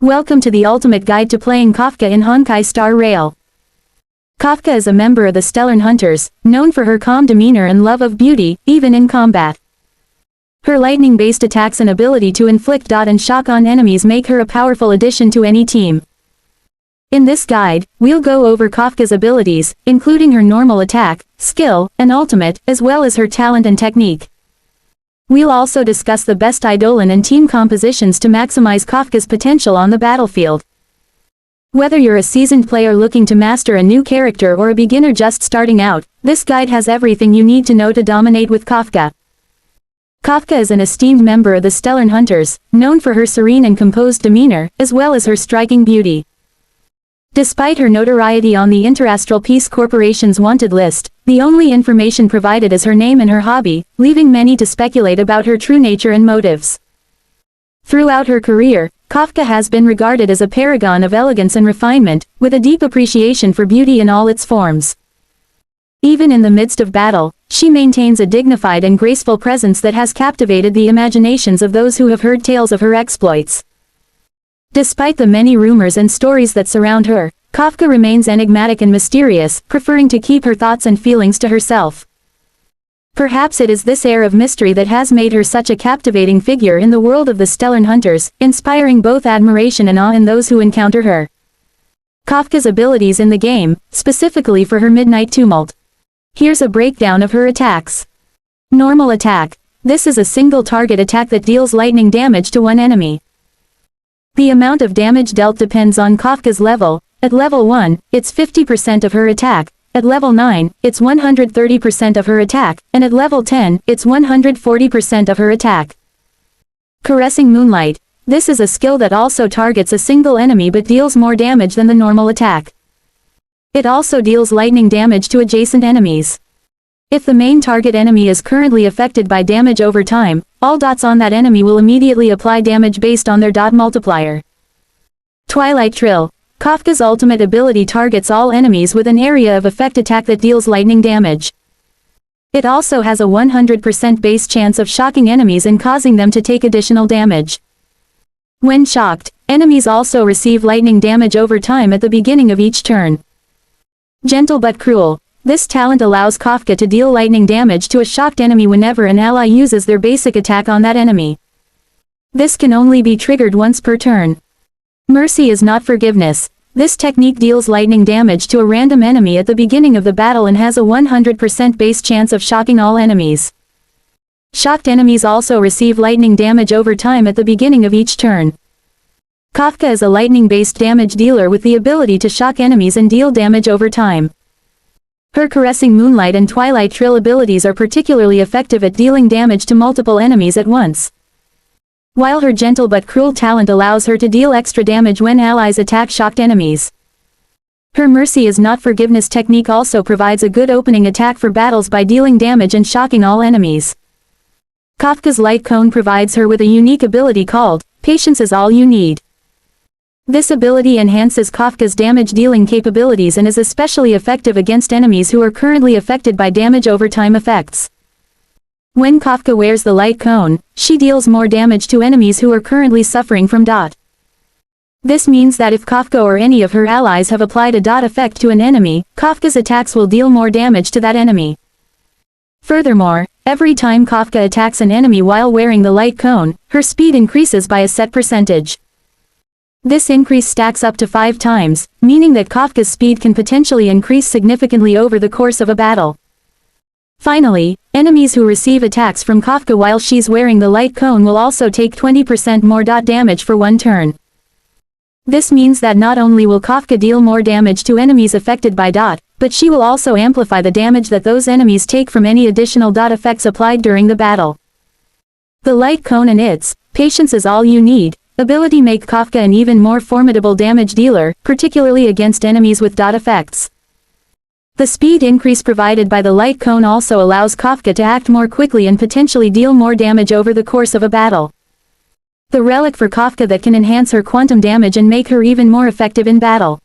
Welcome to the ultimate guide to playing Kafka in Honkai Star Rail. Kafka is a member of the Stellaron Hunters, known for her calm demeanor and love of beauty, even in combat. Her lightning-based attacks and ability to inflict dot and shock on enemies make her a powerful addition to any team. In this guide, we'll go over Kafka's abilities, including her normal attack, skill, and ultimate, as well as her talent and technique. We'll also discuss the best eidolon and team compositions to maximize Kafka's potential on the battlefield. Whether you're a seasoned player looking to master a new character or a beginner just starting out, this guide has everything you need to know to dominate with Kafka. Kafka is an esteemed member of the Stellaron Hunters, known for her serene and composed demeanor, as well as her striking beauty. Despite her notoriety on the Interastral Peace Corporation's wanted list, the only information provided is her name and her hobby, leaving many to speculate about her true nature and motives. Throughout her career, Kafka has been regarded as a paragon of elegance and refinement, with a deep appreciation for beauty in all its forms. Even in the midst of battle, she maintains a dignified and graceful presence that has captivated the imaginations of those who have heard tales of her exploits. Despite the many rumors and stories that surround her, Kafka remains enigmatic and mysterious, preferring to keep her thoughts and feelings to herself. Perhaps it is this air of mystery that has made her such a captivating figure in the world of the Stellaron Hunters, inspiring both admiration and awe in those who encounter her. Kafka's abilities in the game, specifically for her Midnight Tumult. Here's a breakdown of her attacks. Normal attack. This is a single target attack that deals lightning damage to one enemy. The amount of damage dealt depends on Kafka's level. At level 1, it's 50% of her attack, at level 9, it's 130% of her attack, and at level 10, it's 140% of her attack. Caressing Moonlight. This is a skill that also targets a single enemy but deals more damage than the normal attack. It also deals lightning damage to adjacent enemies. If the main target enemy is currently affected by damage over time, all dots on that enemy will immediately apply damage based on their dot multiplier. Twilight Trill. Kafka's ultimate ability targets all enemies with an area of effect attack that deals lightning damage. It also has a 100% base chance of shocking enemies and causing them to take additional damage. When shocked, enemies also receive lightning damage over time at the beginning of each turn. Gentle but Cruel. This talent allows Kafka to deal lightning damage to a shocked enemy whenever an ally uses their basic attack on that enemy. This can only be triggered once per turn. Mercy is not forgiveness. This technique deals lightning damage to a random enemy at the beginning of the battle and has a 100% base chance of shocking all enemies. Shocked enemies also receive lightning damage over time at the beginning of each turn. Kafka is a lightning-based damage dealer with the ability to shock enemies and deal damage over time. Her Caressing Moonlight and Twilight Trill abilities are particularly effective at dealing damage to multiple enemies at once. While her Gentle but Cruel talent allows her to deal extra damage when allies attack shocked enemies. Her Mercy is not forgiveness technique also provides a good opening attack for battles by dealing damage and shocking all enemies. Kafka's Light Cone provides her with a unique ability called, Patience is All You Need. This ability enhances Kafka's damage-dealing capabilities and is especially effective against enemies who are currently affected by damage over time effects. When Kafka wears the Light Cone, she deals more damage to enemies who are currently suffering from dot. This means that if Kafka or any of her allies have applied a dot effect to an enemy, Kafka's attacks will deal more damage to that enemy. Furthermore, every time Kafka attacks an enemy while wearing the Light Cone, her speed increases by a set percentage. This increase stacks up to 5 times, meaning that Kafka's speed can potentially increase significantly over the course of a battle. Finally, enemies who receive attacks from Kafka while she's wearing the Light Cone will also take 20% more dot damage for one turn. This means that not only will Kafka deal more damage to enemies affected by dot, but she will also amplify the damage that those enemies take from any additional dot effects applied during the battle. The Light Cone and its Patience is All You Need ability make Kafka an even more formidable damage dealer, particularly against enemies with dot effects. The speed increase provided by the Light Cone also allows Kafka to act more quickly and potentially deal more damage over the course of a battle. The relic for Kafka that can enhance her quantum damage and make her even more effective in battle.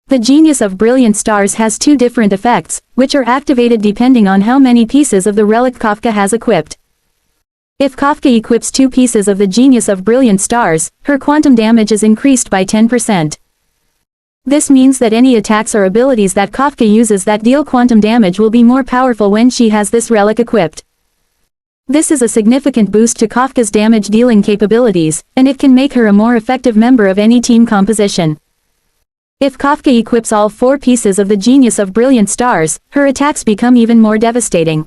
The Genius of Brilliant Stars has 2 different effects, which are activated depending on how many pieces of the relic Kafka has equipped. If Kafka equips 2 pieces of the Genius of Brilliant Stars, her quantum damage is increased by 10%. This means that any attacks or abilities that Kafka uses that deal quantum damage will be more powerful when she has this relic equipped. This is a significant boost to Kafka's damage-dealing capabilities, and it can make her a more effective member of any team composition. If Kafka equips all 4 pieces of the Genius of Brilliant Stars, her attacks become even more devastating.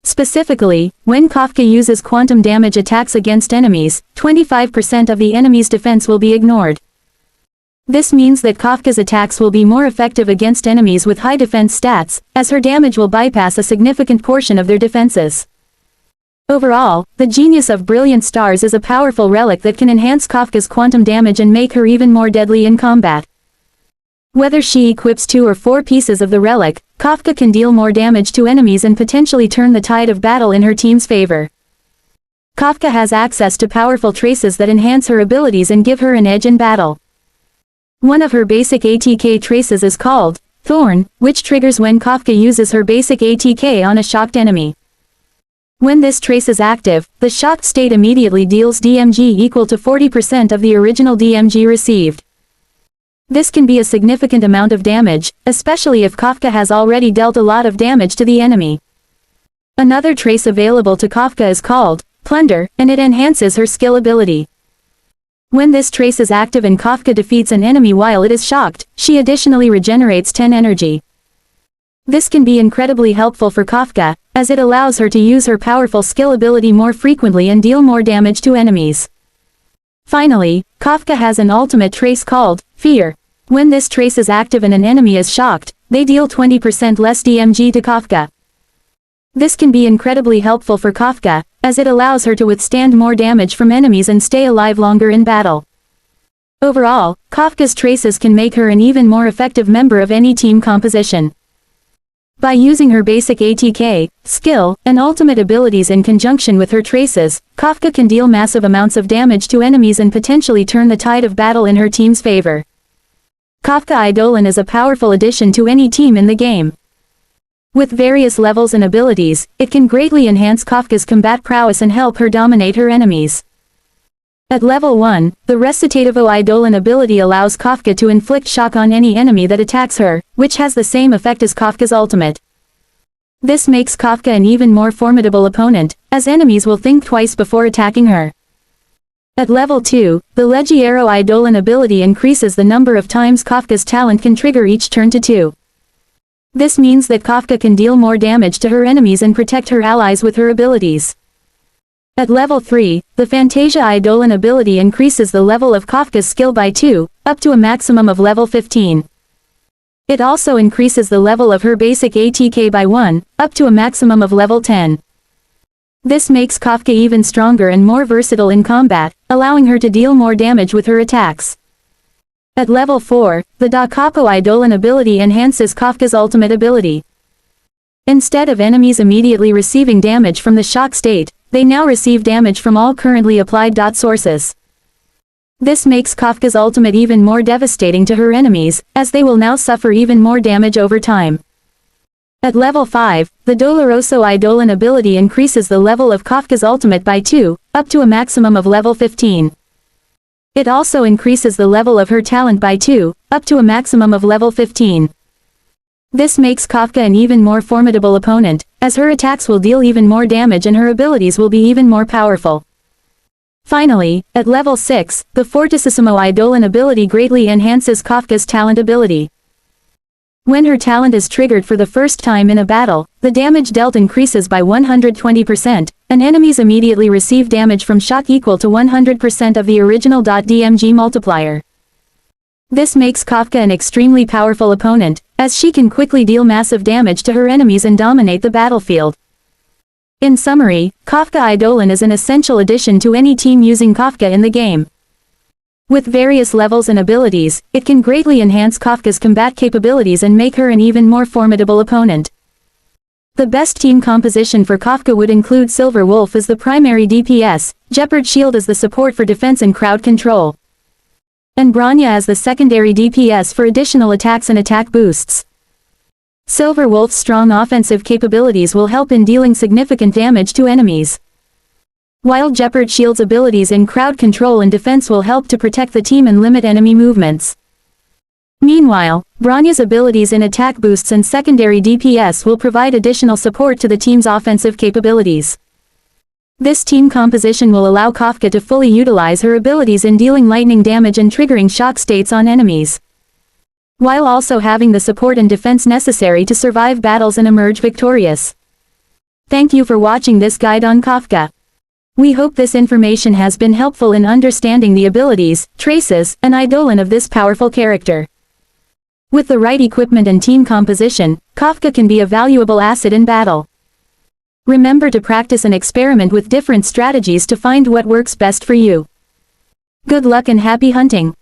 Specifically, when Kafka uses quantum damage attacks against enemies, 25% of the enemy's defense will be ignored. This means that Kafka's attacks will be more effective against enemies with high defense stats, as her damage will bypass a significant portion of their defenses. Overall, the Genius of Brilliant Stars is a powerful relic that can enhance Kafka's quantum damage and make her even more deadly in combat. Whether she equips 2 or 4 pieces of the relic, Kafka can deal more damage to enemies and potentially turn the tide of battle in her team's favor. Kafka has access to powerful traces that enhance her abilities and give her an edge in battle. One of her basic ATK traces is called Thorn, which triggers when Kafka uses her basic ATK on a shocked enemy. When this trace is active, the shocked state immediately deals DMG equal to 40% of the original DMG received. This can be a significant amount of damage, especially if Kafka has already dealt a lot of damage to the enemy. Another trace available to Kafka is called Plunder, and it enhances her skill ability. When this trace is active and Kafka defeats an enemy while it is shocked, she additionally regenerates 10 energy. This can be incredibly helpful for Kafka, as it allows her to use her powerful skill ability more frequently and deal more damage to enemies. Finally, Kafka has an ultimate trace called Fear. When this trace is active and an enemy is shocked, they deal 20% less DMG to Kafka. This can be incredibly helpful for Kafka, as it allows her to withstand more damage from enemies and stay alive longer in battle. Overall, Kafka's traces can make her an even more effective member of any team composition. By using her basic ATK, skill, and ultimate abilities in conjunction with her traces, Kafka can deal massive amounts of damage to enemies and potentially turn the tide of battle in her team's favor. Kafka Eidolon is a powerful addition to any team in the game. With various levels and abilities, it can greatly enhance Kafka's combat prowess and help her dominate her enemies. At level 1, the Recitativo Eidolon ability allows Kafka to inflict shock on any enemy that attacks her, which has the same effect as Kafka's ultimate. This makes Kafka an even more formidable opponent, as enemies will think twice before attacking her. At level 2, the Leggiero Eidolon ability increases the number of times Kafka's talent can trigger each turn to 2. This means that Kafka can deal more damage to her enemies and protect her allies with her abilities. At level 3, the Fantasia Eidolon ability increases the level of Kafka's skill by 2, up to a maximum of level 15. It also increases the level of her basic ATK by 1, up to a maximum of level 10. This makes Kafka even stronger and more versatile in combat, allowing her to deal more damage with her attacks. At level 4, the Da Capo Eidolon ability enhances Kafka's ultimate ability. Instead of enemies immediately receiving damage from the shock state, they now receive damage from all currently applied dot sources. This makes Kafka's ultimate even more devastating to her enemies, as they will now suffer even more damage over time. At level 5, the Doloroso Eidolon ability increases the level of Kafka's ultimate by 2, up to a maximum of level 15. It also increases the level of her talent by 2, up to a maximum of level 15. This makes Kafka an even more formidable opponent, as her attacks will deal even more damage and her abilities will be even more powerful. Finally, at level 6, the Fortissimo Eidolon ability greatly enhances Kafka's talent ability. When her talent is triggered for the first time in a battle, the damage dealt increases by 120%, and enemies immediately receive damage from shock equal to 100% of the original .dmg multiplier. This makes Kafka an extremely powerful opponent, as she can quickly deal massive damage to her enemies and dominate the battlefield. In summary, Kafka Eidolon is an essential addition to any team using Kafka in the game. With various levels and abilities, it can greatly enhance Kafka's combat capabilities and make her an even more formidable opponent. The best team composition for Kafka would include Silver Wolf as the primary DPS, Jeopard Shield as the support for defense and crowd control, and Branya as the secondary DPS for additional attacks and attack boosts. Silver Wolf's strong offensive capabilities will help in dealing significant damage to enemies. While Jeopard Shield's abilities in crowd control and defense will help to protect the team and limit enemy movements. Meanwhile, Bronya's abilities in attack boosts and secondary DPS will provide additional support to the team's offensive capabilities. This team composition will allow Kafka to fully utilize her abilities in dealing lightning damage and triggering shock states on enemies, while also having the support and defense necessary to survive battles and emerge victorious. Thank you for watching this guide on Kafka. We hope this information has been helpful in understanding the abilities, traces, and eidolon of this powerful character. With the right equipment and team composition, Kafka can be a valuable asset in battle. Remember to practice and experiment with different strategies to find what works best for you. Good luck and happy hunting!